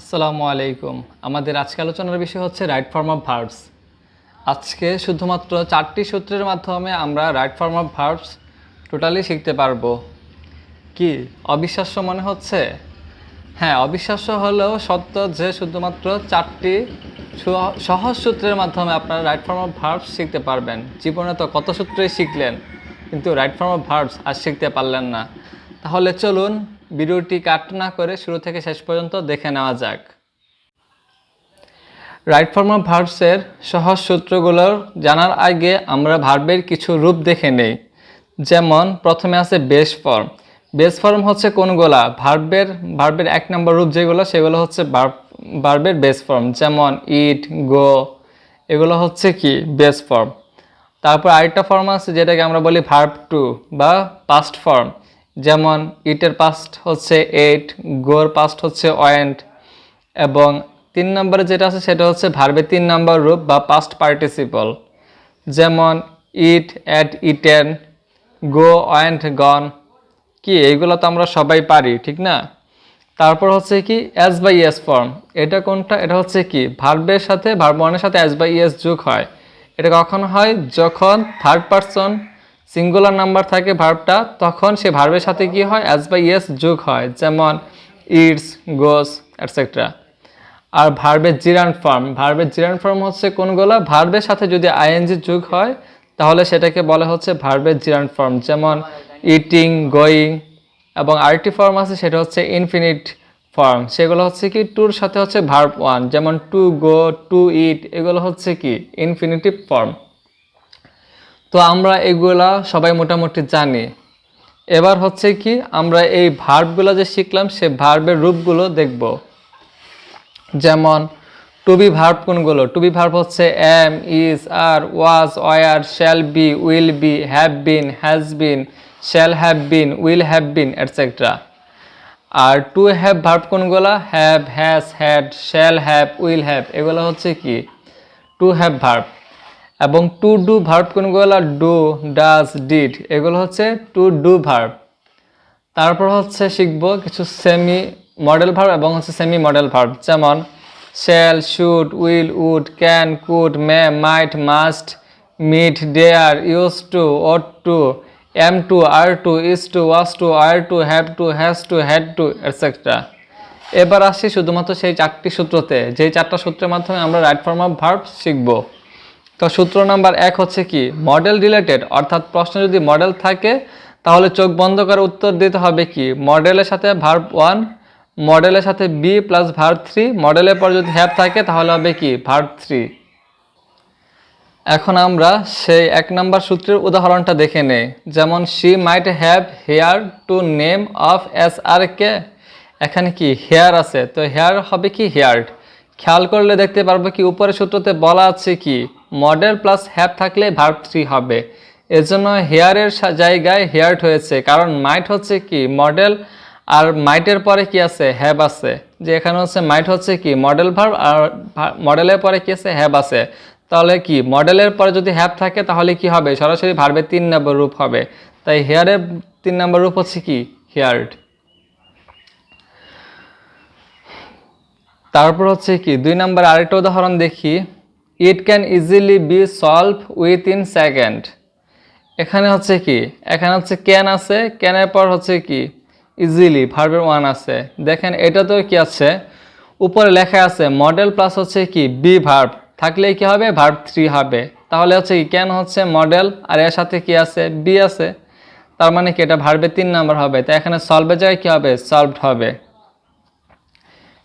আসসালামু আলাইকুম। আমাদের আজকে আলোচনার বিষয় হচ্ছে রাইট ফর্ম অফ ভার্বস। আজকে শুধুমাত্র 4টি সূত্রের মাধ্যমে আমরা right form of verbs totally শিখতে পারবো। কি অবিশ্বাস্য মনে হচ্ছে? হ্যাঁ, অবিশ্বাস্য হলেও সত্য যে শুধুমাত্র 4টি সহজ সূত্রের মাধ্যমে আপনারা রাইট ফর্ম অফ ভার্বস শিখতে পারবেন। জীবনে তো কত সূত্রই শিখলেন, কিন্তু right form of verbs are শিখতে পারলেন না। তাহলে চলুন ভিডিওটি কাট না করে শুরু থেকে শেষ পর্যন্ত দেখে নেওয়া যাক। রাইট ফর্ম অফ ভার্বসের সহজ সূত্রগুলোর জানার আগে আমরা ভার্বের কিছু রূপ দেখে নেই। যেমন প্রথমে আছে বেস ফর্ম। বেস ফর্ম হচ্ছে কোনগুলা? ভার্বের 1 নম্বর রূপ যেগুলো সেগুলো হচ্ছে ভার্বের বেস ফর্ম। যেমন ইট, গো, এগুলো হচ্ছে কি বেস ফর্ম। তারপর আরেকটা ফর্ম আছে যেটাকে আমরা বলি ভার্ব টু বা পাস্ট ফর্ম। যেমন ইটের পাস্ট হচ্ছে এট, গোর পাস্ট হচ্ছে ওয়েন্ট, এবং 3 নম্বরে যেটা আছে সেটা হচ্ছে ভার্বের 3 নম্বর রূপ বা পাস্ট পার্টিসিপল। যেমন ইট, এট, ইটেন, গো, ওয়েন্ট, গন। কি এইগুলো তো আমরা সবাই পারি, ঠিক না? তারপর হচ্ছে কি এস বাই এস ফর্ম। এটা কোনটা? এটা হচ্ছে কি ভার্বের সাথে ভার্ব ওয়ানের সাথে এস বাই এস যোগ হয়। এটা কখন হয়? যখন থার্ড পারসন সিঙ্গুলার নাম্বার থাকে ভার্বটা, তখন সে ভার্বের সাথে কি হয়? এস বাই এস যোগ হয়। যেমন ইটস, গোস, এটসেট্রা। আর ভার্বের জিরান্ড ফর্ম হচ্ছে কোনগুলো? ভার্বের সাথে যদি আইএনজি যোগ হয় তাহলে সেটাকে বলা হচ্ছে ভার্বের জিরান্ড ফর্ম। যেমন ইটিং, গোয়িং। এবং আরেকটি ফর্ম আছে সেটা হচ্ছে ইনফিনিট ফর্ম। সেগুলো হচ্ছে কি টুর সাথে হচ্ছে ভার্ব ওয়ান। যেমন টু গো, টু ইট, এগুলো হচ্ছে কি ইনফিনিটিভ ফর্ম। তো আমরা এগুলা সবাই মোটামুটি জানি। এবার হচ্ছে কি আমরা এই ভার্বগুলো যে শিখলাম সে ভার্বের রূপগুলো দেখব। যেমন টু বি ভার্ব কোনগুলো? টু বি ভার্ব হচ্ছে am, is, are, was, were, shall be, will be, have been, has been, shall have been, will have been, etcetera. আর টু হ্যাভ ভার্ব কোনগুলো? Have, has, had, shall have, will have, এগুলো হচ্ছে কি to have verb. এবং to do verb কোনগুলো? Do, does, did, এগুলো হচ্ছে two do verb. তারপর হচ্ছে শিখব কিছু সেমি মডেল ভার্ব এবং হচ্ছে সেমি মডেল ভার্ব। যেমন shall, should, will, would, can, could, may, might, must, need, dare, use to, ought to, am to, are to, is to, was to, are to, have to, has to, had to, etcetera. এবার আসি শুধুমাত্র সেই 4টি সূত্রতে, যেই 4টা সূত্রের মাধ্যমে আমরা রাইট ফর্ম অফ ভার্ব শিখব। তো সূত্র নাম্বার 1 হচ্ছে কি মডেল রিলেটেড, অর্থাৎ প্রশ্নে যদি মডেল থাকে তাহলে চোখ বন্ধ করে উত্তর দিতে হবে কি মডেলের সাথে ভার্ব 1, মডেলের সাথে বি প্লাস ভার্ব 3, মডেলের পর যদি হ্যাভ থাকে তাহলে হবে কি ভার্ব 3। এখন আমরা সেই 1 নম্বর সূত্রের উদাহরণটা দেখে নেই। যেমন she might have hear to name of S R K. এখানে কি হেয়ার আছে, তো হেয়ার হবে কি হেয়ার্ড। খেয়াল করলে দেখতে পারবো কি উপরের সূত্রতে বলা আছে কি মডেল প্লাস হ্যাভ থাকলে ভার্ব 3 হবে। এজন্য হেয়ারের জায়গায় হেয়ার্ড হয়েছে, কারণ মাইট হচ্ছে কি মডেল, আর মাইটের পরে কি আছে? হ্যাভ আছে। যে এখানে হচ্ছে মাইট হচ্ছে কি মডেল ভার্ব, আর মডেলের পরে কি আছে? হ্যাভ আছে। তাহলে কি মডেলের পরে যদি হ্যাভ থাকে তাহলে কি হবে? সরাসরি ভার্বের 3 নম্বর রূপ হবে। তাই হেয়ারের 3 নম্বর রূপ হচ্ছে কি হেয়ার্ড। তারপর হচ্ছে কি 2 নম্বর আরেকটা উদাহরণ দেখি। It can easily be solve within second. এখানে হচ্ছে কি এখানে হচ্ছে ক্যান আছে, ক্যানের পর হচ্ছে কি ইজিলি ভার্বের 1 আছে। দেখেন এটা তো কি আছে উপরে লেখা আছে মডেল প্লাস হচ্ছে কি বি ভার্ব থাকলে কি হবে? ভার্ব 3 হবে। তাহলে হচ্ছে কি ক্যান হচ্ছে মডেল আর এর সাথে কি আছে? বি আছে। তার মানে কি এটা ভার্বের 3 নম্বর হবে। তাই এখানে সলভের জায়গায় কি হবে? সলভড হবে।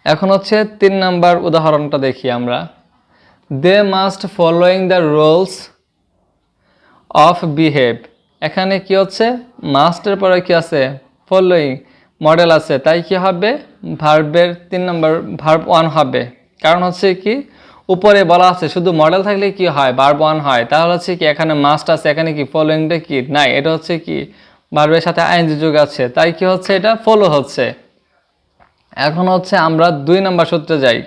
এখন হচ্ছে 3 নম্বর উদাহরণটা দেখি আমরা। They must following the rules of behave. এখানে কি হচ্ছে মাস্টের পরে কি আছে? ফলোইং, মডেল আছে, তাই কি হবে? ভার্বের 3 নম্বর ভার্ব 1 হবে। কারণ হচ্ছে কি উপরে বলা আছে শুধু মডেল থাকলে কি হয়? ভার্ব 1 হয়। তাহলে হচ্ছে কি এখানে মাস্ট আছে, এখানে কি ফলোইংটা কি নাই, এটা হচ্ছে কি ভার্বের সাথে আইএনজি যোগ আছে, তাই কি হচ্ছে? এটা ফলো হচ্ছে। এখন হচ্ছে আমরা 2 নম্বর সূত্রে যাই।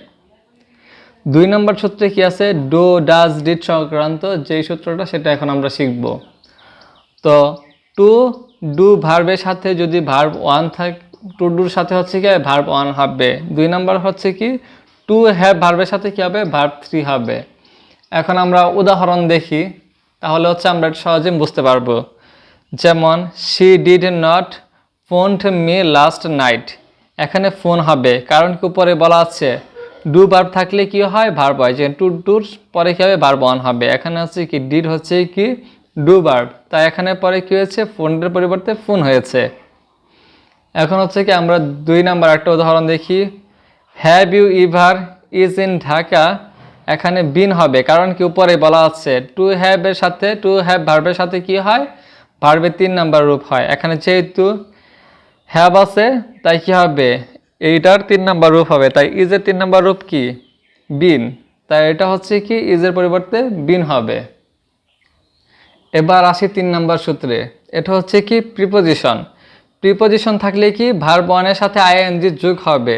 2 নম্বর সূত্রে কি আছে? ডু, ডাজ, ডিড সংক্রান্ত যেই সূত্রটা সেটা এখন আমরা শিখব। তো টু ডু ভার্বের সাথে যদি ভার্ব টু ডুর সাথে হচ্ছে কি ভার্ব ওয়ান হবে। 2 নাম্বার হচ্ছে কি টু হ্যাভ ভার্বের সাথে কি হবে ভার্ব থ্রি হবে। এখন আমরা উদাহরণ দেখি, তাহলে হচ্ছে আমরা সহজে বুঝতে পারবো। যেমন she did not phone me last night, এখানে ফোন হবে কারণ কি উপরে বলা আছে ডু ভার্ব থাকলে কি হয় ভার্ব হয়, যে টু ডুর পরে কি হবে ভার্ব ওয়ান হবে। এখানে হচ্ছে কি ডিড হচ্ছে কি ডু ভার্ব, তাই এখানে পরে কি হয়েছে ফোনের পরিবর্তে ফোন হয়েছে। এখন হচ্ছে কি আমরা 2 নাম্বার একটা উদাহরণ দেখি। Have you ever is in Dhaka, এখানে বিন হবে কারণ কি উপরে বলা আছে টু হ্যাভ এর সাথে টু হ্যাভ ভার্বের সাথে কি হয় ভার্বের 3 নাম্বার রূপ হয়। এখানে যেহেতু হ্যাভ আছে তাই কি হবে এইটার 3 নাম্বার রূপ হবে, তাই ইজের 3 নাম্বার রূপ কি বিন, তাই এটা হচ্ছে কি ইজের পরিবর্তে বিন হবে। এবার আসি 3 নাম্বার সূত্রে। এটা হচ্ছে কি প্রিপোজিশন। প্রিপোজিশন থাকলে কি ভার্ব ওয়ানের সাথে আইএনজি যোগ হবে,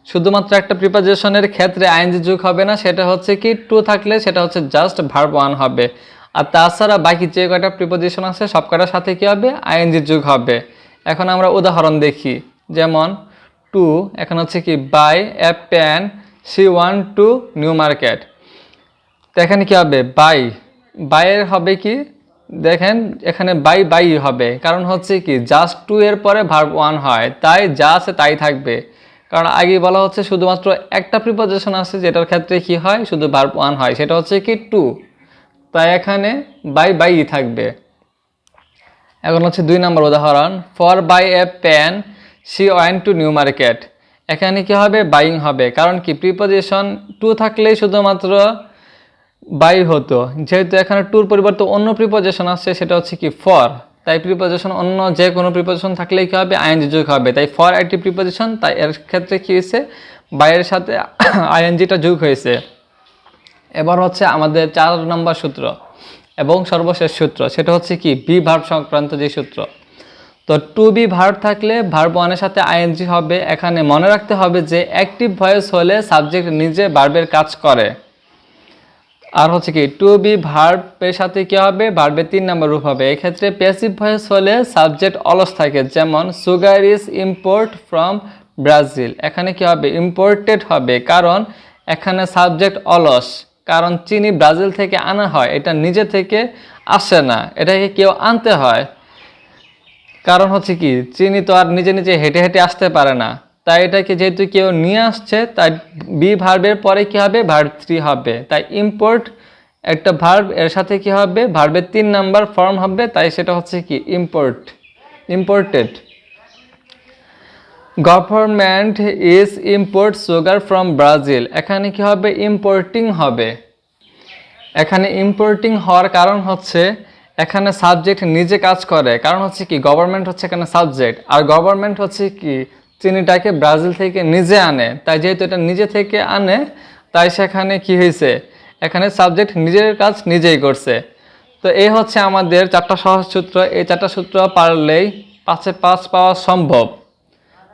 শুধুমাত্র একটা প্রিপোজিশনের ক্ষেত্রে আইএনজি যোগ হবে না, সেটা হচ্ছে কি টু থাকলে সেটা হচ্ছে জাস্ট ভার্ব ওয়ান হবে। আর তাছাড়া বাকি যে কয়টা প্রিপোজিশন আছে সব কয়টার সাথে কি হবে আইএনজি যোগ হবে। এখন আমরা উদাহরণ দেখি, যেমন টু এখন হচ্ছে কি buy a pen she went to New Market, তো এখানে কি হবে বাই, বাইয়ের হবে কি দেখেন এখানে বাই বাই হবে কারণ হচ্ছে কি জাস্ট টু এর পরে ভার্ব ওয়ান হয়, তাই যা আছে তাই থাকবে। কারণ আগে বলা হচ্ছে শুধুমাত্র একটা প্রিপোজিশন আছে যেটার ক্ষেত্রে কি হয় শুধু ভার্ব ওয়ান হয়, সেটা হচ্ছে কি টু, তাই এখানে বাই বাই থাকবে। এখন হচ্ছে 2 নম্বর উদাহরণ। For buy a pen she went to New Market, এখানে কি হবে বাইং হবে কারণ কি প্রিপোজিশন টু থাকলেই শুধুমাত্র বাই হতো, যেহেতু এখানে টুর পরিবর্তে অন্য প্রিপোজিশন আসছে সেটা হচ্ছে কি ফর, তাই প্রিপোজিশন অন্য যে কোনো প্রিপোজিশন থাকলেই কি হবে আইএনজি যোগ হবে, তাই ফর একটি প্রিপোজিশন, তাই এর ক্ষেত্রে কি হয়েছে বাইয়ের সাথে আইএনজিটা যোগ হয়েছে। এবার হচ্ছে আমাদের 4 নম্বর সূত্র এবং সর্বশেষ সূত্র, সেটা হচ্ছে কি বি ভার্ব সংক্রান্ত যে সূত্র। তো টু বি ভার্ব থাকলে ভার্ব ওয়ানের সাথে আইএনজি হবে। এখানে মনে রাখতে হবে যে অ্যাক্টিভ ভয়েস হলে সাবজেক্ট নিজে ভার্বের কাজ করে। আর হচ্ছে কি টু বি ভার্বের সাথে কি হবে ভার্বের 3 নম্বর রূপ হবে। এক্ষেত্রে প্যাসিভ ভয়েস হলে সাবজেক্ট অলস থাকে, যেমন sugar is import from Brazil, এখানে কি হবে ইম্পোর্টেড হবে কারণ এখানে সাবজেক্ট অলস, কারণ চিনি ব্রাজিল থেকে আনা হয়, এটা নিজে থেকে আসে না, এটাকে কেউ আনতে হয়। কারণ হচ্ছে কি চিনি তো আর নিজে নিজে হেঁটে হেঁটে আসতে পারে না, তাই এটাকে যেহেতু কেউ নিয়ে আসছে তাই বি ভার্বের পরে কি হবে ভার্ব 3 হবে, তাই ইম্পোর্ট একটা ভার্ব এর সাথে কি হবে ভার্বের 3 নাম্বার ফর্ম হবে, তাই সেটা হচ্ছে কি imported. Government is import sugar from Brazil, এখানে কি হবে ইম্পোর্টিং হবে। এখানে ইম্পোর্টিং হওয়ার কারণ হচ্ছে এখানে সাবজেক্ট নিজে কাজ করে, কারণ হচ্ছে কি গভর্নমেন্ট হচ্ছে এখানে সাবজেক্ট, আর গভর্নমেন্ট হচ্ছে কি চিনিটাকে ব্রাজিল থেকে নিজে আনে, তাই যেহেতু এটা নিজে থেকে আনে তাই সেখানে কি হয়েছে এখানে সাবজেক্ট নিজের কাজ নিজেই করছে। তো এই হচ্ছে আমাদের 4টা সহজ সূত্র, এই 4টা সূত্র পারলেই 5-এ 5 পাওয়া সম্ভব।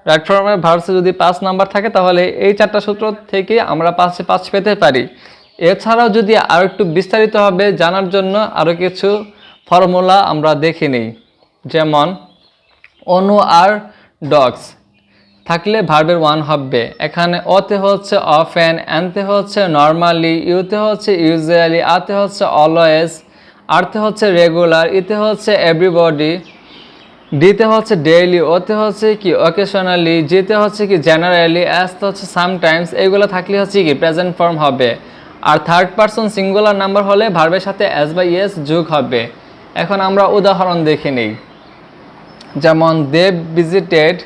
রাইট ফর্মের ভার্বসে যদি 5 নাম্বার থাকে তাহলে এই 4টা সূত্র থেকে আমরা 5-এ 5 পেতে পারি। এছাড়াও যদি আরও একটু বিস্তারিতভাবে জানার জন্য আরও কিছু ফর্মুলা আমরা দেখে নিই, যেমন অনু আর ডগস থাকলে ভার্বের 1 হবে, এখানে ওতে হচ্ছে অফেন, এনতে হচ্ছে নর্মালি, ইউতে হচ্ছে ইউজুয়ালি, আতে হচ্ছে অলওয়েজ, আরতে হচ্ছে রেগুলার, ইতে হচ্ছে এভরিবডি, ডিতে হচ্ছে ডেইলি, ওতে হচ্ছে কি অকেশনালি, জিতে হচ্ছে কি জেনারেলি, এসতে হচ্ছে সামটাইমস, এইগুলো থাকলে হচ্ছে কি প্রেজেন্ট ফর্ম হবে। আর থার্ড পারসন সিঙ্গুলার নাম্বার হলে ভার্বের সাথে এস বা ইয়েস যোগ হবে। এখন আমরা উদাহরণ দেখে নিই, যেমন they visited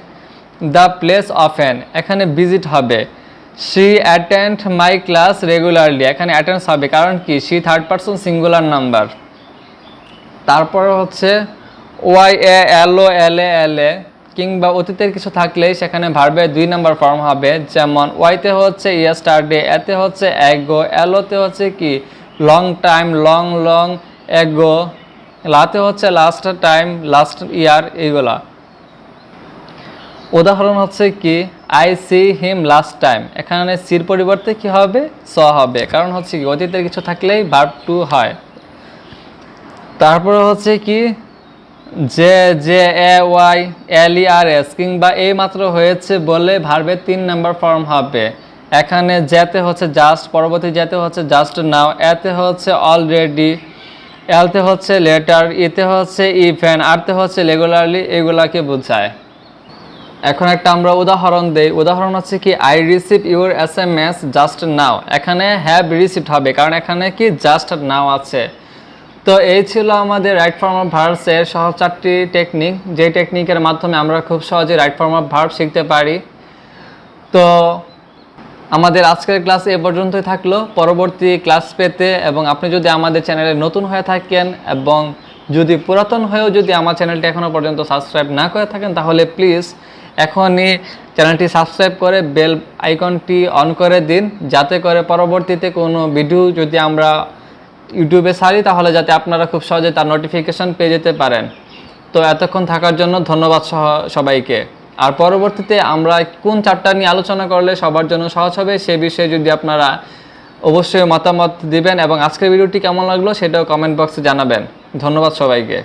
the place often, এখানে ভিজিট হবে। She attend my class regularly, এখানে অ্যাটেন্ডস হবে কারণ কি she third person singular number. তারপর হচ্ছে ওয়াই এ এল ও এল এ এল এ কিংবা অতীতের কিছু থাকলেই সেখানে ভার্বের 2 নাম্বার ফর্ম হবে, যেমন ওয়াইতে হচ্ছে ইয়েস্টারডে, এতে হচ্ছে এগো, এলোতে হচ্ছে কি long time, long long ago, লাতে হচ্ছে লাস্ট টাইম, লাস্ট ইয়ার, এইগুলা। উদাহরণ হচ্ছে কি I see him last time, এখানে সির পরিবর্তে কি হবে স হবে, কারণ হচ্ছে কি অতীতের কিছু থাকলেই ভার্ব 2 হয়। তারপরে হচ্ছে কি যে যে A Y L E R S কিংবা এই মাত্র হয়েছে বলে ভার্বের 3 নাম্বার ফর্ম হবে। এখানে যেতে হচ্ছে জাস্ট, পরবর্তী যেতে হচ্ছে জাস্ট নাও, এতে হচ্ছে অলরেডি, এলতে হচ্ছে লেটার, ইতে হচ্ছে ইভেন, আরতে হচ্ছে রেগুলারলি, এগুলাকে বোঝায়। এখন একটা আমরা উদাহরণ দেই। উদাহরণ হচ্ছে কি, I receive your SMS just now. এখানে হ্যাভ রিসিভড হবে কারণ এখানে কি জাস্ট নাও আছে। তো এই ছিল আমাদের রাইট ফর্ম অফ ভার্বস এর সহজ 4টি টেকনিক, যে টেকনিকের মাধ্যমে আমরা খুব সহজে রাইট ফর্ম অফ ভার্ব শিখতে পারি। তো আমাদের আজকের ক্লাস এ পর্যন্তই থাকলো। পরবর্তী ক্লাস পেতে এবং আপনি যদি আমাদের চ্যানেলে নতুন হয়ে থাকেন এবং যদি পুরাতন হয়েও যদি আমার চ্যানেলটি এখনও পর্যন্ত সাবস্ক্রাইব না করে থাকেন, তাহলে প্লিজ এখনই চ্যানেলটি সাবস্ক্রাইব করে বেল আইকনটি অন করে দিন, যাতে করে পরবর্তীতে কোনো ভিডিও যদি আমরা ইউটিউবে ছাড়ি তাহলে যাতে আপনারা খুব সহজে তার নোটিফিকেশন পেয়ে যেতে পারেন। তো এতক্ষণ থাকার জন্য ধন্যবাদ সবাইকে। আর পরবর্তীতে আমরা কোন চ্যাপ্টার নিয়ে আলোচনা করলে সবার জন্য সহজ হবে সে বিষয়ে যদি আপনারা অবশ্যই মতামত দিবেন এবং আজকের ভিডিওটি কেমন লাগলো সেটাও কমেন্ট বক্সে জানাবেন। ধন্যবাদ সবাইকে।